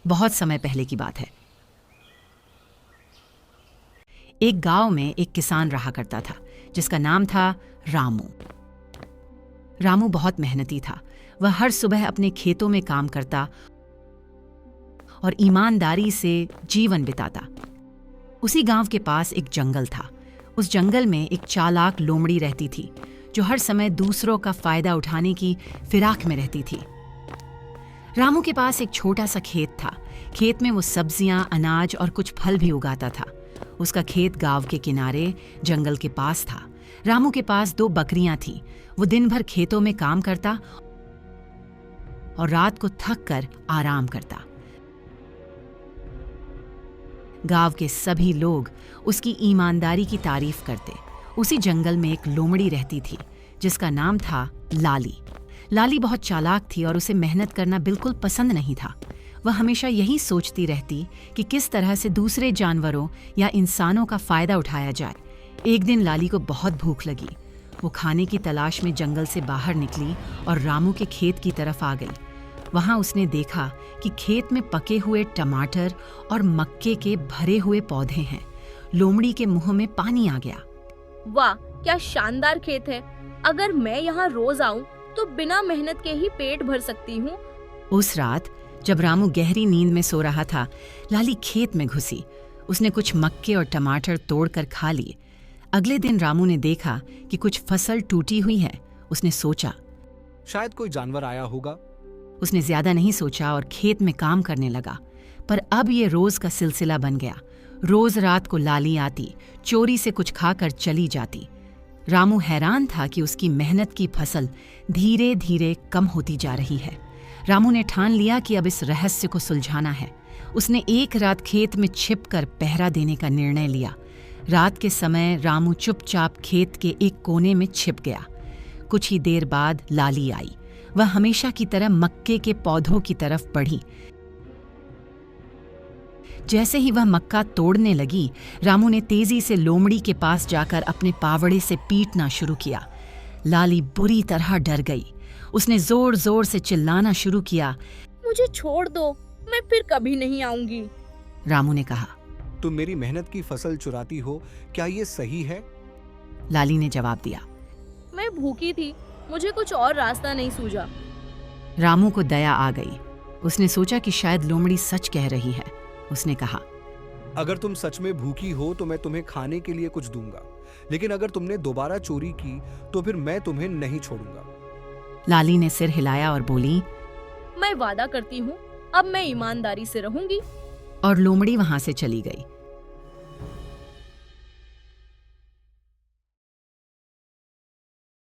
बहुत समय पहले की बात है। एक गांव में एक किसान रहा करता था जिसका नाम था रामू। रामू बहुत मेहनती था। वह हर सुबह अपने खेतों में काम करता और ईमानदारी से जीवन बिताता। उसी गांव के पास एक जंगल था। उस जंगल में एक चालाक लोमड़ी रहती थी जो हर समय दूसरों का फायदा उठाने की फिराक में रहती थी। रामू के पास एक छोटा सा खेत था। खेत में वो सब्जियां, अनाज और कुछ फल भी उगाता था। उसका खेत गांव के किनारे जंगल के पास था। रामू के पास 2 बकरियां थीं। वो दिन भर खेतों में काम करता और रात को थक कर आराम करता। गांव के सभी लोग उसकी ईमानदारी की तारीफ करते। उसी जंगल में एक लोमड़ी रहती थी जिसका नाम था लाली। लाली बहुत चालाक थी और उसे मेहनत करना बिल्कुल पसंद नहीं था। वह हमेशा यही सोचती रहती कि किस तरह से दूसरे जानवरों या इंसानों का फायदा उठाया जाए। एक दिन लाली को बहुत भूख लगी। वो खाने की तलाश में जंगल से बाहर निकली और रामू के खेत की तरफ आ गई। वहां उसने देखा कि खेत में पके हुए टमाटर और मक्के के भरे हुए पौधे हैं। लोमड़ी के मुंह में पानी आ गया। वाह, क्या शानदार खेत है। अगर मैं यहाँ रोज आऊँ तो बिना मेहनत के ही पेट भर सकती हूँ। उस रात जब रामू गहरी नींद में सो रहा था, लाली खेत में घुसी। उसने कुछ मक्के और टमाटर तोड़कर खा लिए। अगले दिन रामू ने देखा कि कुछ फसल टूटी हुई है। उसने सोचा, शायद कोई जानवर आया होगा। उसने ज्यादा नहीं सोचा और खेत में काम करने लगा। पर अब ये रोज का सिलसिला बन गया। रोज रात को लाली आती, चोरी से कुछ खाकर चली जाती। रामू हैरान था कि उसकी मेहनत की फसल धीरे धीरे कम होती जा रही है। रामू ने ठान लिया कि अब इस रहस्य को सुलझाना है। उसने एक रात खेत में छिपकर पहरा देने का निर्णय लिया। रात के समय रामू चुपचाप खेत के एक कोने में छिप गया। कुछ ही देर बाद लाली आई। वह हमेशा की तरह मक्के के पौधों की तरफ बढ़ी। जैसे ही वह मक्का तोड़ने लगी, रामू ने तेजी से लोमड़ी के पास जाकर अपने पावड़े से पीटना शुरू किया। लाली बुरी तरह डर गई। उसने जोर जोर से चिल्लाना शुरू किया। मुझे छोड़ दो, मैं फिर कभी नहीं आऊंगी। रामू ने कहा, तुम मेरी मेहनत की फसल चुराती हो, क्या ये सही है? लाली ने जवाब दिया। मैं भूखी थी, मुझे कुछ और रास्ता नहीं सूझा। रामू को दया आ गई। उसने सोचा कि शायद लोमड़ी सच कह रही है। उसने कहा, अगर तुम सच में भूखी हो तो मैं तुम्हें खाने के लिए कुछ दूंगा, लेकिन अगर तुमने दोबारा चोरी की तो फिर मैं तुम्हें नहीं छोड़ूंगा। लाली ने सिर हिलाया और बोली, मैं वादा करती हूँ, अब मैं ईमानदारी से रहूंगी। और लोमड़ी वहां से चली गई।